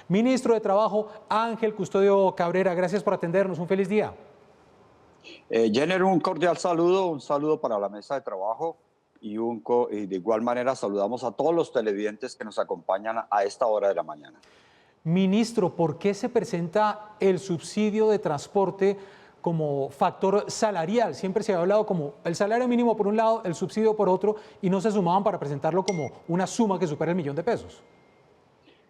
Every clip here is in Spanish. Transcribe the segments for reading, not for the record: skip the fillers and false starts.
Ministro de Trabajo, Ángel Custodio Cabrera, gracias por atendernos. Un feliz día. Jenner, un cordial saludo, un saludo para la mesa de trabajo y de igual manera saludamos a todos los televidentes que nos acompañan a esta hora de la mañana. Ministro, ¿por qué se presenta el subsidio de transporte como factor salarial? Siempre se ha hablado como el salario mínimo por un lado, el subsidio por otro, y no se sumaban para presentarlo como una suma que supera el millón de pesos.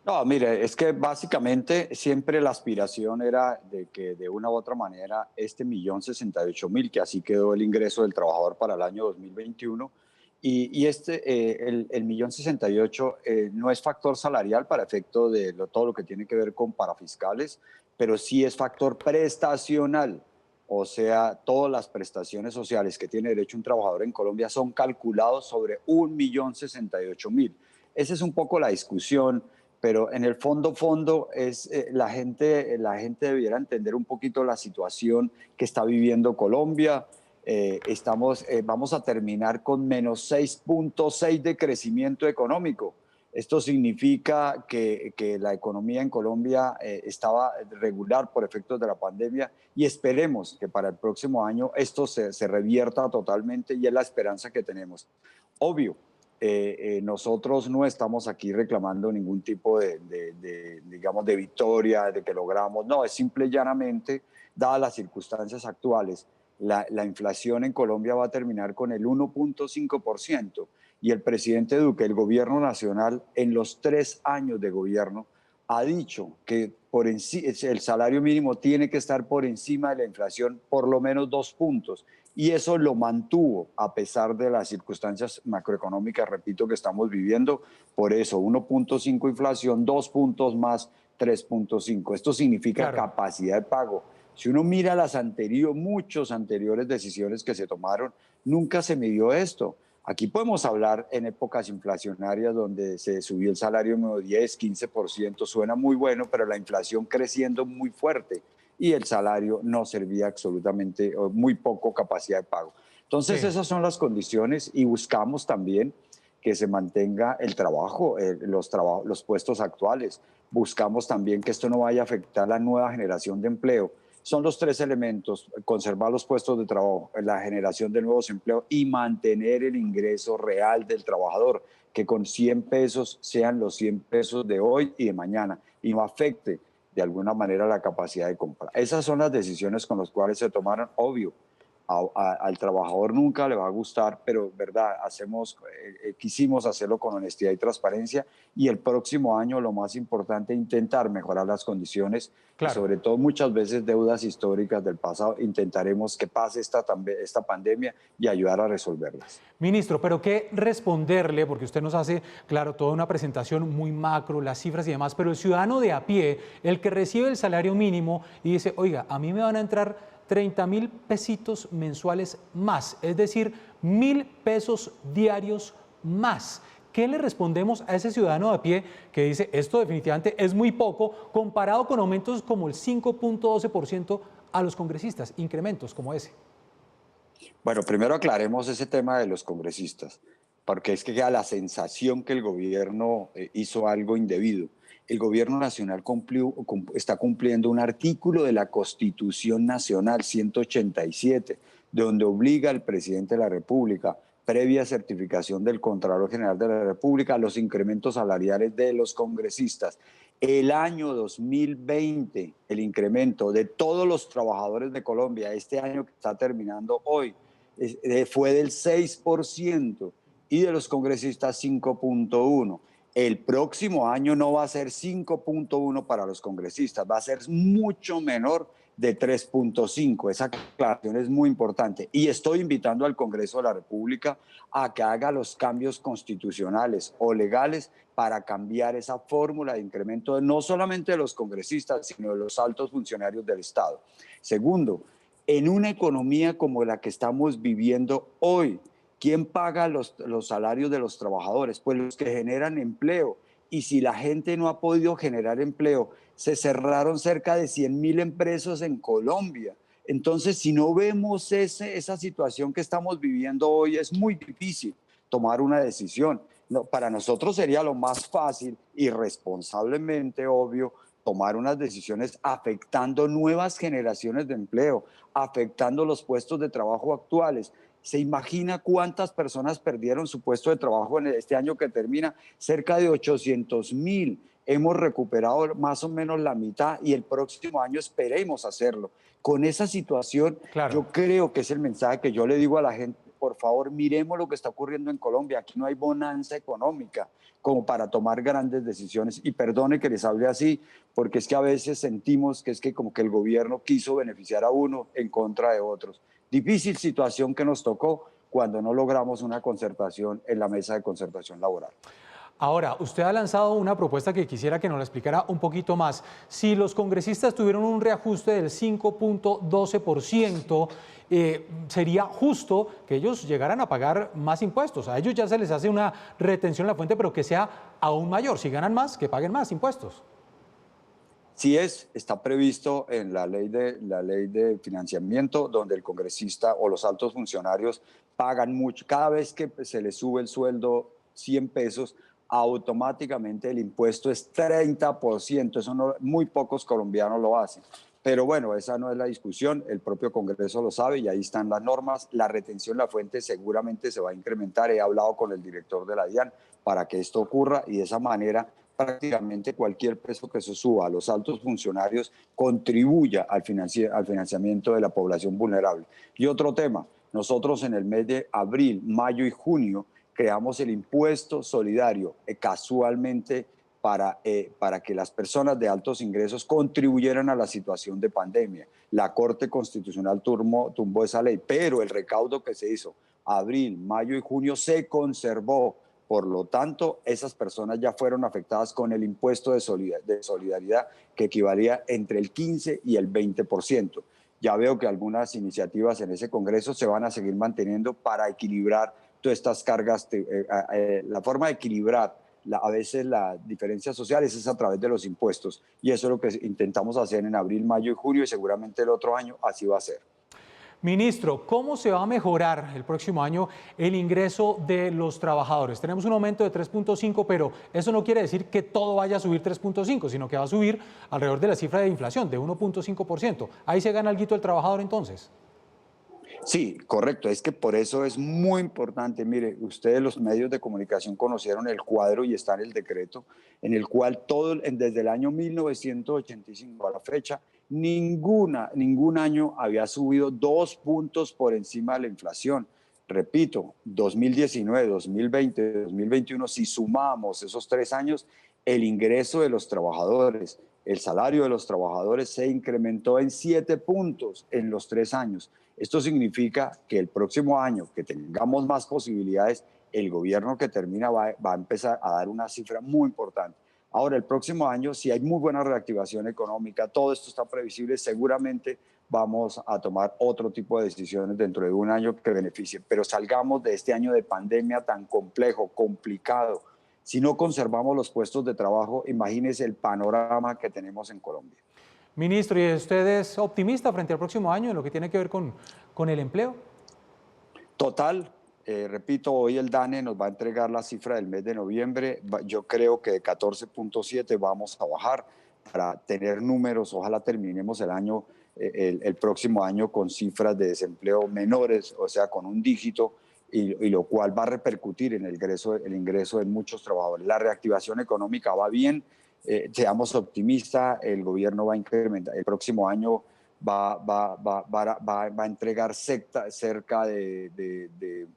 No, mire, es que básicamente siempre la aspiración era de que de una u otra manera este 1.068.000, que así quedó el ingreso del trabajador para el año 2021, el 1.068.000 no es factor salarial para efecto de todo lo que tiene que ver con parafiscales, pero sí es factor prestacional. O sea, todas las prestaciones sociales que tiene derecho un trabajador en Colombia son calculados sobre 1.068.000. Esa es un poco la discusión, pero en el fondo es la gente debiera entender un poquito la situación que está viviendo Colombia. Vamos a terminar con menos 6.6 de crecimiento económico. Esto significa que la economía en Colombia estaba regular por efectos de la pandemia y esperemos que para el próximo año esto se revierta totalmente y es la esperanza que tenemos. Obvio, nosotros no estamos aquí reclamando ningún tipo digamos, de victoria, de que logramos. No, es simple y llanamente, dadas las circunstancias actuales, la inflación en Colombia va a terminar con el 1.5% y el presidente Duque, el gobierno nacional, en los 3 años de gobierno, ha dicho que el salario mínimo tiene que estar por encima de la inflación por lo menos 2 puntos. Y eso lo mantuvo a pesar de las circunstancias macroeconómicas, repito, que estamos viviendo. Por eso, 1.5 inflación, 2 puntos más, 3.5. Esto significa Claro. capacidad de pago. Si uno mira muchas anteriores decisiones que se tomaron, nunca se midió esto. Aquí podemos hablar en épocas inflacionarias donde se subió el salario mínimo 10, 15%, suena muy bueno, pero la inflación creciendo muy fuerte y el salario no servía absolutamente, o muy poco capacidad de pago. Entonces Sí. esas son las condiciones y buscamos también que se mantenga el trabajo, los puestos actuales. Buscamos también que esto no vaya a afectar la nueva generación de empleo. Son los 3 elementos: conservar los puestos de trabajo, la generación de nuevos empleos y mantener el ingreso real del trabajador, que con 100 pesos sean los 100 pesos de hoy y de mañana y no afecte de alguna manera la capacidad de compra. Esas son las decisiones con las cuales se tomaron. Obvio, al trabajador nunca le va a gustar, pero verdad, quisimos hacerlo con honestidad y transparencia, y el próximo año lo más importante, intentar mejorar las condiciones y Claro. sobre todo muchas veces deudas históricas del pasado, intentaremos que pase esta pandemia y ayudar a resolverlas. Ministro, pero ¿qué responderle? Porque usted nos hace, claro, toda una presentación muy macro, las cifras y demás, pero el ciudadano de a pie, el que recibe el salario mínimo y dice, oiga, a mí me van a entrar 30.000 pesitos mensuales más, es decir, 1.000 pesos diarios más. ¿Qué le respondemos a ese ciudadano de a pie que dice, esto definitivamente es muy poco comparado con aumentos como el 5.12% a los congresistas, incrementos como ese? Bueno, primero aclaremos ese tema de los congresistas, porque es que queda la sensación que el gobierno hizo algo indebido. El gobierno nacional está cumpliendo un artículo de la Constitución Nacional 187, donde obliga al presidente de la República, previa certificación del Contralor General de la República, a los incrementos salariales de los congresistas. El año 2020, el incremento de todos los trabajadores de Colombia, este año que está terminando hoy, fue del 6% y de los congresistas 5.1%. El próximo año no va a ser 5.1 para los congresistas, va a ser mucho menor, de 3.5. Esa aclaración es muy importante. Y estoy invitando al Congreso de la República a que haga los cambios constitucionales o legales para cambiar esa fórmula de incremento no solamente de los congresistas, sino de los altos funcionarios del Estado. Segundo, en una economía como la que estamos viviendo hoy, ¿quién paga los salarios de los trabajadores? Pues los que generan empleo. Y si la gente no ha podido generar empleo, se cerraron cerca de 100.000 empresas en Colombia. Entonces, si no vemos esa situación que estamos viviendo hoy, es muy difícil tomar una decisión. No, para nosotros sería lo más fácil, irresponsablemente, obvio, tomar unas decisiones afectando nuevas generaciones de empleo, afectando los puestos de trabajo actuales. ¿Se imagina cuántas personas perdieron su puesto de trabajo en este año que termina? Cerca de 800.000. Hemos recuperado más o menos la mitad y el próximo año esperemos hacerlo. Con esa situación, Claro. yo creo que es el mensaje que yo le digo a la gente: por favor, miremos lo que está ocurriendo en Colombia. Aquí no hay bonanza económica como para tomar grandes decisiones. Y perdone que les hable así, porque es que a veces sentimos que es que como que el gobierno quiso beneficiar a uno en contra de otros. Difícil situación que nos tocó cuando no logramos una concertación en la mesa de concertación laboral. Ahora, usted ha lanzado una propuesta que quisiera que nos la explicara un poquito más. Si los congresistas tuvieron un reajuste del 5.12%, sería justo que ellos llegaran a pagar más impuestos. A ellos ya se les hace una retención en la fuente, pero que sea aún mayor. Si ganan más, que paguen más impuestos. Sí está previsto en la ley de financiamiento, donde el congresista o los altos funcionarios pagan mucho. Cada vez que se les sube el sueldo 100 pesos, automáticamente el impuesto es 30%. Eso no, muy pocos colombianos lo hacen. Pero bueno, esa no es la discusión, el propio Congreso lo sabe y ahí están las normas. La retención en la fuente seguramente se va a incrementar. He hablado con el director de la DIAN para que esto ocurra y de esa manera prácticamente cualquier peso que se suba a los altos funcionarios contribuya al financiamiento de la población vulnerable. Y otro tema, nosotros en el mes de abril, mayo y junio creamos el impuesto solidario casualmente para que las personas de altos ingresos contribuyeran a la situación de pandemia. La Corte Constitucional tumbó esa ley, pero el recaudo que se hizo abril, mayo y junio se conservó. Por lo tanto, esas personas ya fueron afectadas con el impuesto de solidaridad que equivalía entre el 15 y el 20%. Ya veo que algunas iniciativas en ese Congreso se van a seguir manteniendo para equilibrar todas estas cargas. La forma de equilibrar a veces las diferencias sociales es a través de los impuestos y eso es lo que intentamos hacer en abril, mayo y junio y seguramente el otro año así va a ser. Ministro, ¿cómo se va a mejorar el próximo año el ingreso de los trabajadores? Tenemos un aumento de 3.5, pero eso no quiere decir que todo vaya a subir 3.5, sino que va a subir alrededor de la cifra de inflación, de 1.5%. Ahí se gana algo el trabajador entonces. Sí, correcto. Es que por eso es muy importante. Mire, ustedes los medios de comunicación conocieron el cuadro y está en el decreto, en el cual desde el año 1985 a la fecha, ningún año había subido 2 puntos por encima de la inflación. Repito, 2019, 2020, 2021, si sumamos esos 3 años, el ingreso de los trabajadores, el salario de los trabajadores se incrementó en 7 puntos en los 3 años. Esto significa que el próximo año que tengamos más posibilidades, el gobierno que termina va a empezar a dar una cifra muy importante. Ahora, el próximo año, si hay muy buena reactivación económica, todo esto está previsible, seguramente vamos a tomar otro tipo de decisiones dentro de un año que beneficie. Pero salgamos de este año de pandemia tan complejo, complicado. Si no conservamos los puestos de trabajo, imagínese el panorama que tenemos en Colombia. Ministro, ¿y usted es optimista frente al próximo año en lo que tiene que ver con el empleo? Total, repito, hoy el DANE nos va a entregar la cifra del mes de noviembre. Yo creo que de 14.7 vamos a bajar para tener números. Ojalá terminemos el año, el próximo año con cifras de desempleo menores, o sea, con un dígito, y lo cual va a repercutir en el ingreso de muchos trabajadores. La reactivación económica va bien. Seamos optimistas, el gobierno va a incrementar, el próximo año va a entregar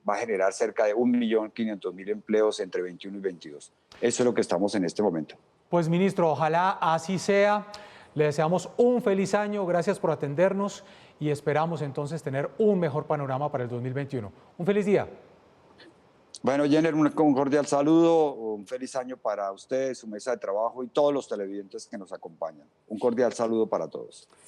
va a generar cerca de 1.500.000 empleos entre 21 y 22. Eso es lo que estamos en este momento. Pues ministro, ojalá así sea. Le deseamos un feliz año, gracias por atendernos y esperamos entonces tener un mejor panorama para el 2021. Un feliz día. Bueno, Jenner, un cordial saludo, un feliz año para ustedes, su mesa de trabajo y todos los televidentes que nos acompañan. Un cordial saludo para todos.